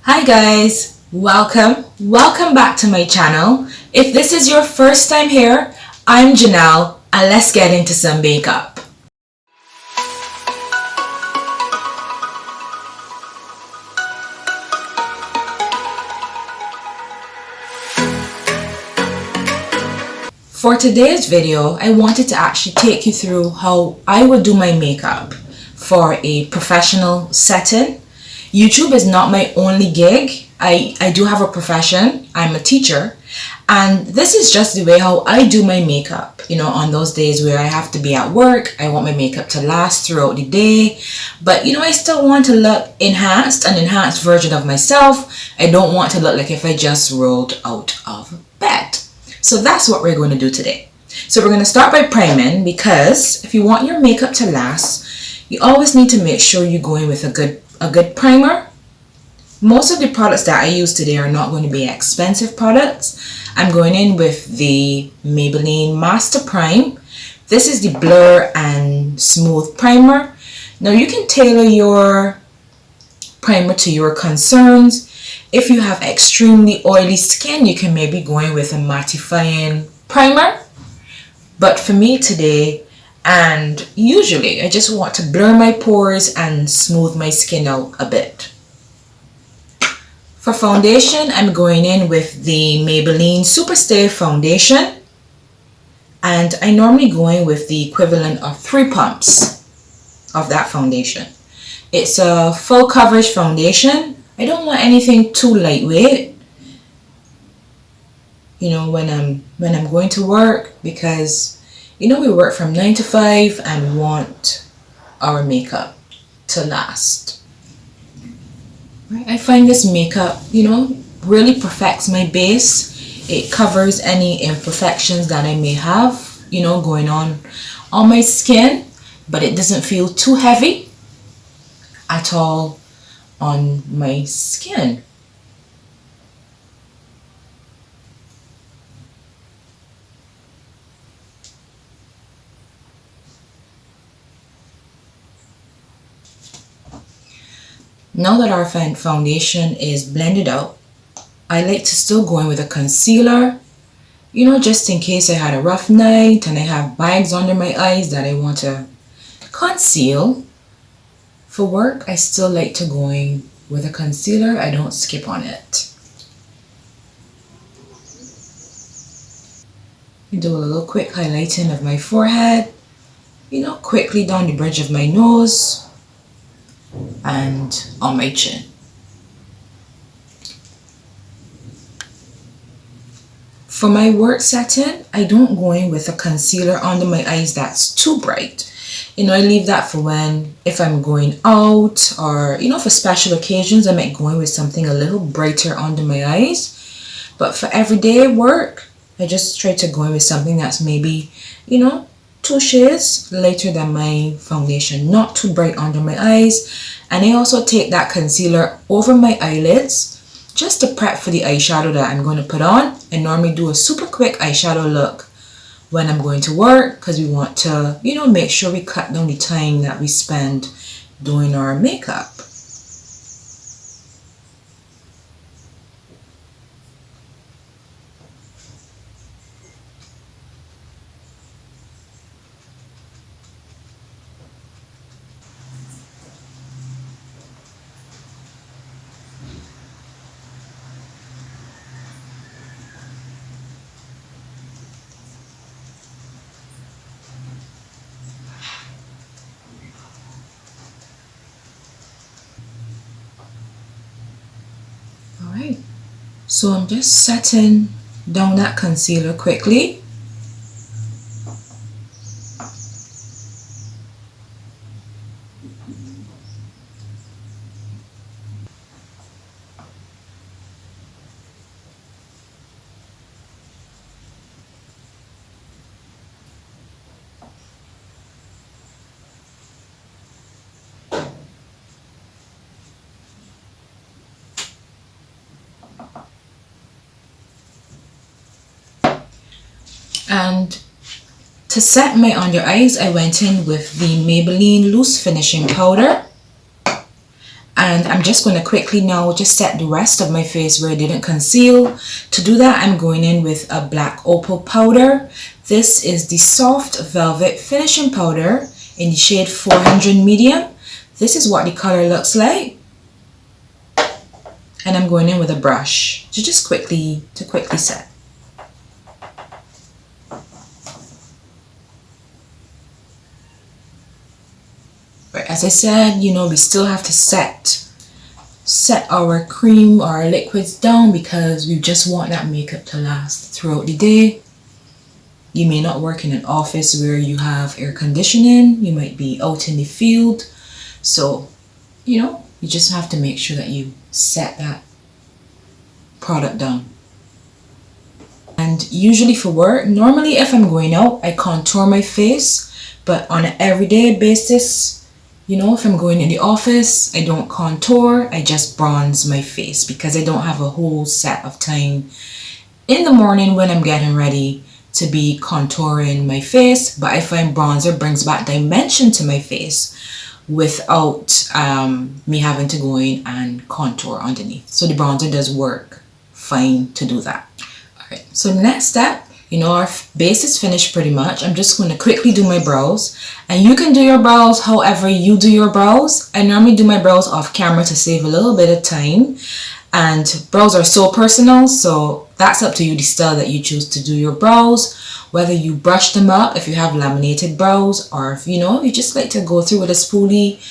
Hi guys, welcome back to my channel. If this is your first time here, I'm Janelle and let's get into some makeup. For today's video, I wanted to actually take you through how I would do my makeup for a professional setting. YouTube is not my only gig. I do have a profession. I'm a teacher, and this is just the way how I do my makeup. On those days where I have to be at work, I want my makeup to last throughout the day, but I still want to look enhanced, an enhanced version of myself. I don't want to look like if I just rolled out of bed. So that's what we're going to do today. So we're going to start by priming, because if you want your makeup to last, you always need to make sure you're going with a good primer. Most of the products that I use today are not going to be expensive products. I'm going in with the Maybelline Master Prime. This is the Blur and Smooth Primer. Now you can tailor your primer to your concerns. If you have extremely oily skin, you can maybe go in with a mattifying primer. But for me today, and usually I just want to blur my pores and smooth my skin out a bit. For foundation, I'm going in with the Maybelline Superstay foundation, and I normally go in with the equivalent of 3 pumps of that foundation. It's a full coverage foundation. I don't want anything too lightweight, when I'm going to work, because we work from 9 to 5 and we want our makeup to last. I find this makeup, really perfects my base. It covers any imperfections that I may have, going on my skin, but it doesn't feel too heavy at all on my skin. Now that our foundation is blended out, I like to still go in with a concealer, just in case I had a rough night and I have bags under my eyes that I want to conceal. For work, I still like to go in with a concealer. I don't skip on it. I do a little quick highlighting of my forehead, quickly down the bridge of my nose and on my chin. For my work setting, I don't go in with a concealer under my eyes that's too bright. I leave that for if I'm going out, or for special occasions, I might go in with something a little brighter under my eyes. But for everyday work, I just try to go in with something that's maybe 2 shades lighter than my foundation, not too bright under my eyes. And I also take that concealer over my eyelids just to prep for the eyeshadow that I'm going to put on. I normally do a super quick eyeshadow look when I'm going to work, because we want to make sure we cut down the time that we spend doing our makeup. Alright, so I'm just setting down that concealer quickly. And to set my under eyes, I went in with the Maybelline Loose Finishing powder. And I'm just going to quickly now just set the rest of my face where I didn't conceal. To do that, I'm going in with a black Opal powder. This is the Soft Velvet Finishing Powder in the shade 400 Medium. This is what the color looks like. And I'm going in with a brush to just quickly set. But as I said, you know, we still have to set our cream or our liquids down because we just want that makeup to last throughout the day. You may not work in an office where you have air conditioning. You might be out in the field. So, you know, you just have to make sure that you set that product down. And usually for work, normally if I'm going out, I contour my face. But on an everyday basis, you know, if I'm going in the office, I don't contour, I just bronze my face because I don't have a whole set of time in the morning when I'm getting ready to be contouring my face. But I find bronzer brings back dimension to my face without me having to go in and contour underneath. So the bronzer does work fine to do that. Alright, so the next step, you know, our base is finished pretty much. I'm just going to quickly do my brows. And you can do your brows however you do your brows. I normally do my brows off camera to save a little bit of time. And brows are so personal, so that's up to you, the style that you choose to do your brows. Whether you brush them up if you have laminated brows, or if, you know, you just like to go through with a spoolie,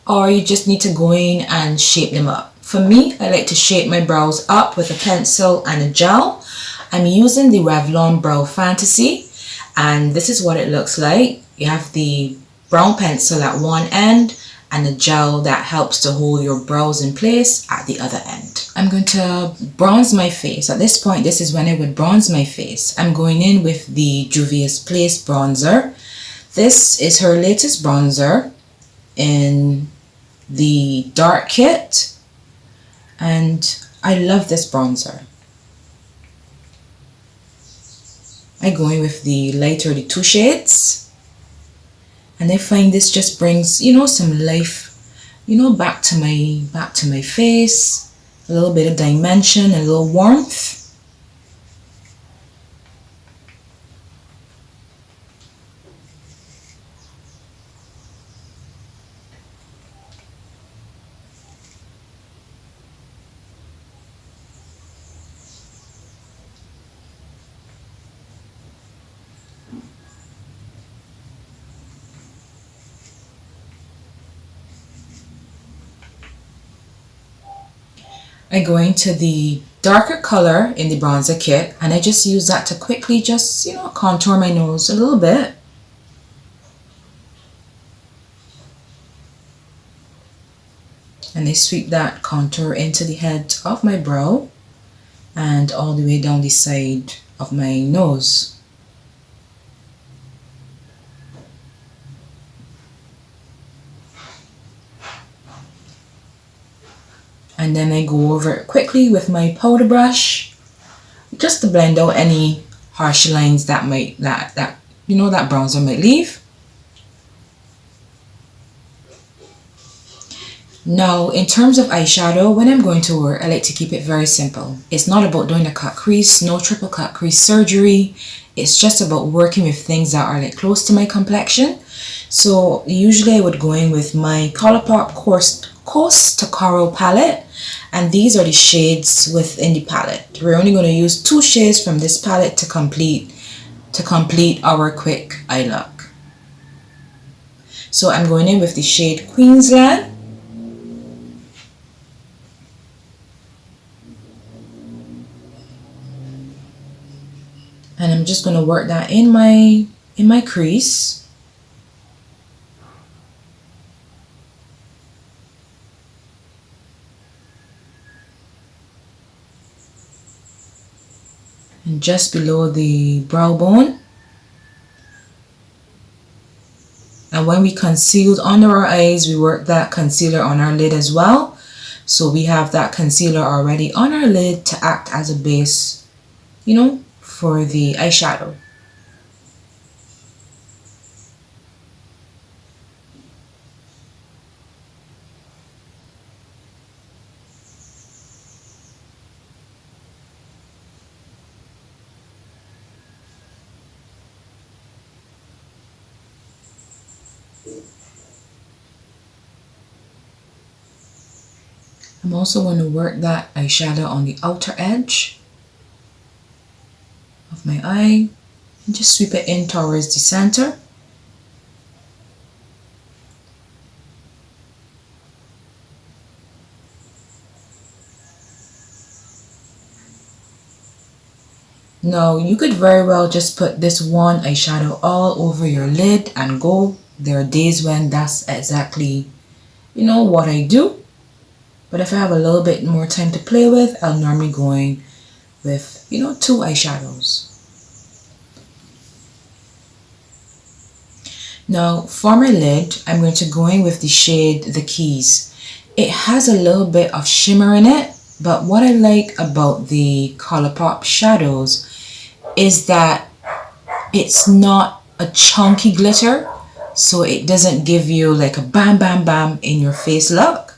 or you just need to go in and shape them up. For me, I like to shape my brows up with a pencil and a gel. I'm using the Revlon Brow Fantasy, and this is what it looks like. You have the brown pencil at one end and a gel that helps to hold your brows in place at the other end. I'm going to bronze my face. At this point, this is when I would bronze my face. I'm going in with the Juvia's Place bronzer. This is her latest bronzer in the dark kit, and I love this bronzer. I go in with the lighter, the two shades, and I find this just brings, you know, some life, you know, back to my face, a little bit of dimension, a little warmth. I go into the darker color in the bronzer kit, and I just use that to quickly just, you know, contour my nose a little bit. And I sweep that contour into the head of my brow and all the way down the side of my nose. And then I go over it quickly with my powder brush just to blend out any harsh lines that you know, that bronzer might leave. Now, in terms of eyeshadow, when I'm going to work, I like to keep it very simple. It's not about doing a cut crease, no triple cut crease surgery. It's just about working with things that are like close to my complexion. So usually I would go in with my ColourPop Coast to Coral palette, and these are the shades within the palette. We're only going to use 2 shades from this palette to complete our quick eye look. So I'm going in with the shade Queensland. And I'm just going to work that in my crease. And just below the brow bone. And when we concealed under our eyes, we work that concealer on our lid as well. So we have that concealer already on our lid to act as a base, you know, for the eyeshadow. I'm also going to work that eyeshadow on the outer edge of my eye and just sweep it in towards the center. Now you could very well just put this one eyeshadow all over your lid and go. There are days when that's exactly, what I do. But if I have a little bit more time to play with, I'll normally go in with, two eyeshadows. Now for my lid, I'm going to go in with the shade The Keys. It has a little bit of shimmer in it, but what I like about the ColourPop shadows is that it's not a chunky glitter, so it doesn't give you like a bam bam bam in your face look.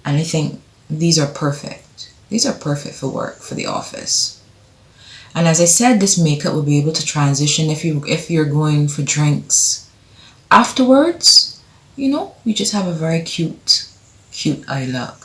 And I think these are perfect. These are perfect for work, for the office. And as I said, this makeup will be able to transition if you're going for drinks afterwards. You just have a very cute eye look.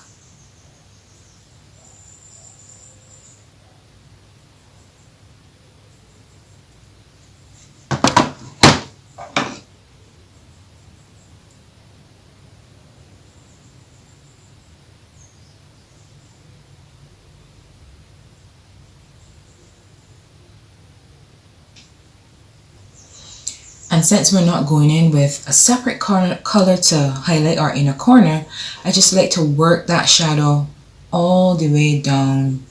And since we're not going in with a separate color to highlight our inner corner, I just like to work that shadow all the way down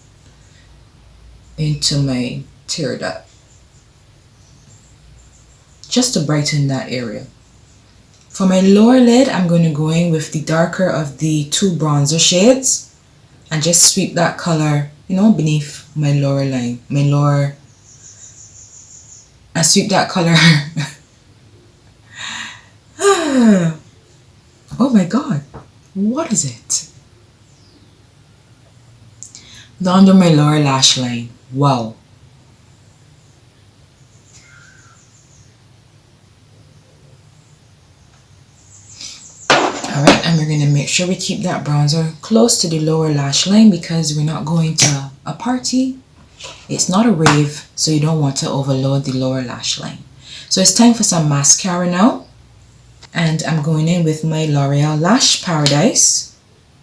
into my tear duct, just to brighten that area. For my lower lid, I'm going to go in with the darker of the two bronzer shades and just sweep that color, beneath my lower line, and sweep that color. Oh my god, what is it? Under my lower lash line. Wow. Alright, and we're going to make sure we keep that bronzer close to the lower lash line because we're not going to a party. It's not a rave, so you don't want to overload the lower lash line. So it's time for some mascara now. And I'm going in with my L'Oreal Lash Paradise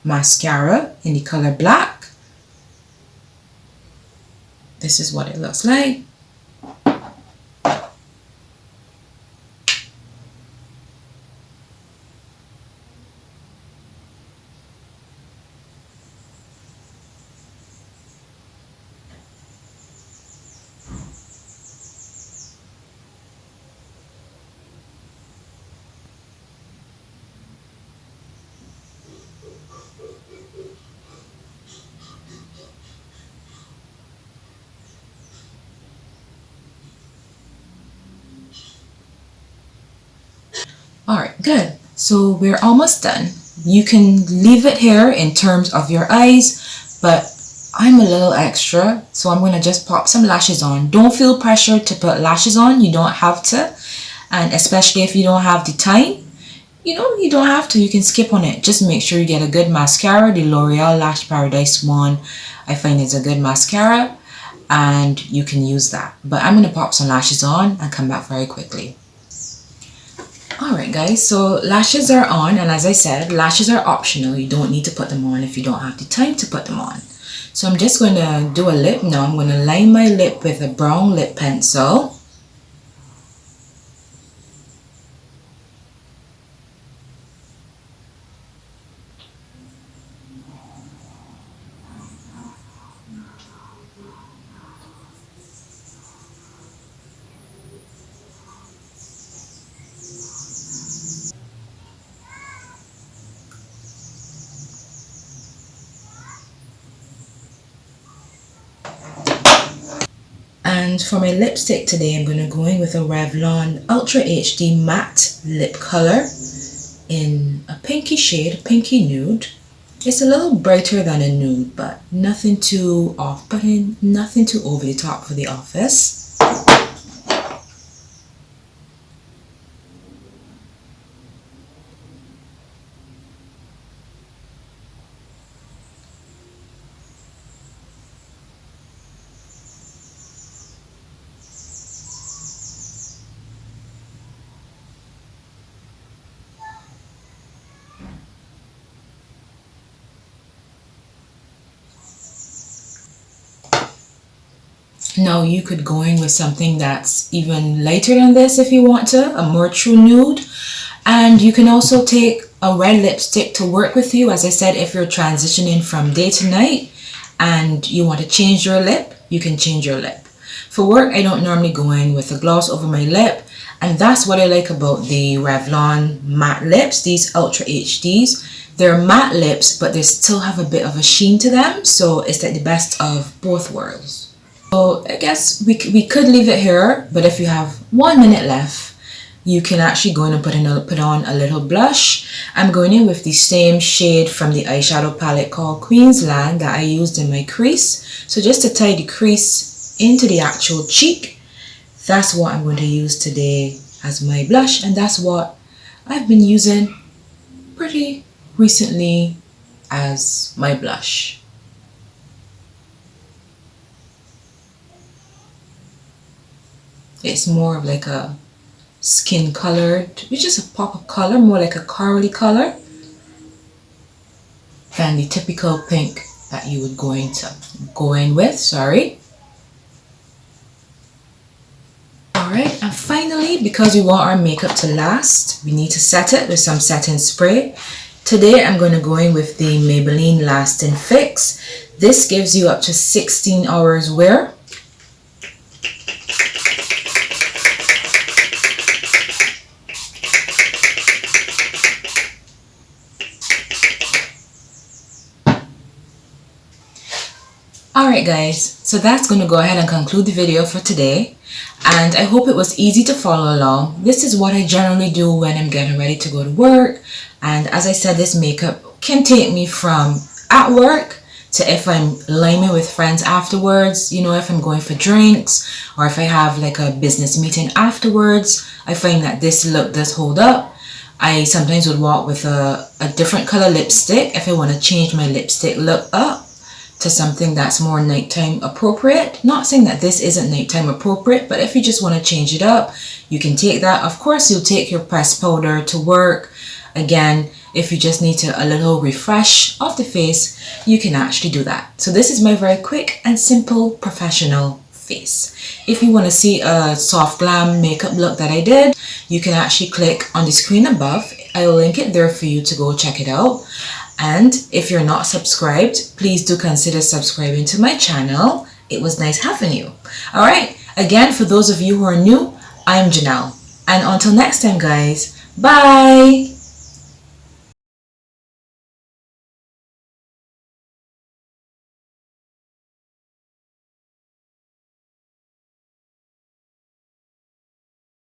mascara in the color black. This is what it looks like. Alright, good. So we're almost done. You can leave it here in terms of your eyes, but I'm a little extra, so I'm going to just pop some lashes on. Don't feel pressured to put lashes on. You don't have to. And especially if you don't have the time, you don't have to. You can skip on it. Just make sure you get a good mascara. The L'Oreal Lash Paradise one, I find is a good mascara, and you can use that. But I'm going to pop some lashes on and come back very quickly. Alright guys, so lashes are on, and as I said, lashes are optional. You don't need to put them on if you don't have the time to put them on. So I'm just going to do a lip now. I'm going to line my lip with a brown lip pencil. And for my lipstick today, I'm going to go in with a Revlon Ultra HD Matte Lip Color in a pinky shade, pinky nude. It's a little brighter than a nude, but nothing too off-putting, nothing too over the top for the office. Now you could go in with something that's even lighter than this if you want to, a more true nude. And you can also take a red lipstick to work with you. As I said, if you're transitioning from day to night and you want to change your lip, you can change your lip. For work, I don't normally go in with a gloss over my lip, and that's what I like about the Revlon matte lips, these Ultra HDs. They're matte lips, but they still have a bit of a sheen to them, so it's like the best of both worlds. So I guess we could leave it here, but if you have 1 minute left, you can actually go in and put on a little blush. I'm going in with the same shade from the eyeshadow palette called Queensland that I used in my crease. So just to tie the crease into the actual cheek, that's what I'm going to use today as my blush, and that's what I've been using pretty recently as my blush. It's more of like a skin colored, which is a pop of color, more like a corally color than the typical pink that you would go in with, sorry. Alright, and finally, because we want our makeup to last, we need to set it with some setting spray. Today I'm going to go in with the Maybelline Lasting Fix. This gives you up to 16 hours wear. Alright guys, so that's going to go ahead and conclude the video for today, and I hope it was easy to follow along. This is what I generally do when I'm getting ready to go to work, and as I said, this makeup can take me from at work to if I'm liming with friends afterwards, you know, if I'm going for drinks or if I have like a business meeting afterwards. I find that this look does hold up. I sometimes would walk with a different color lipstick if I want to change my lipstick look up to something that's more nighttime appropriate. Not saying that this isn't nighttime appropriate, but if you just want to change it up, you can take that. Of course, you'll take your pressed powder to work. Again, if you just need a little refresh of the face, you can actually do that. So this is my very quick and simple professional face. If you want to see a soft glam makeup look that I did, you can actually click on the screen above. I will link it there for you to go check it out. And if you're not subscribed, please do consider subscribing to my channel. It was nice having you. All right. Again, for those of you who are new, I'm Janelle. And until next time, guys, bye.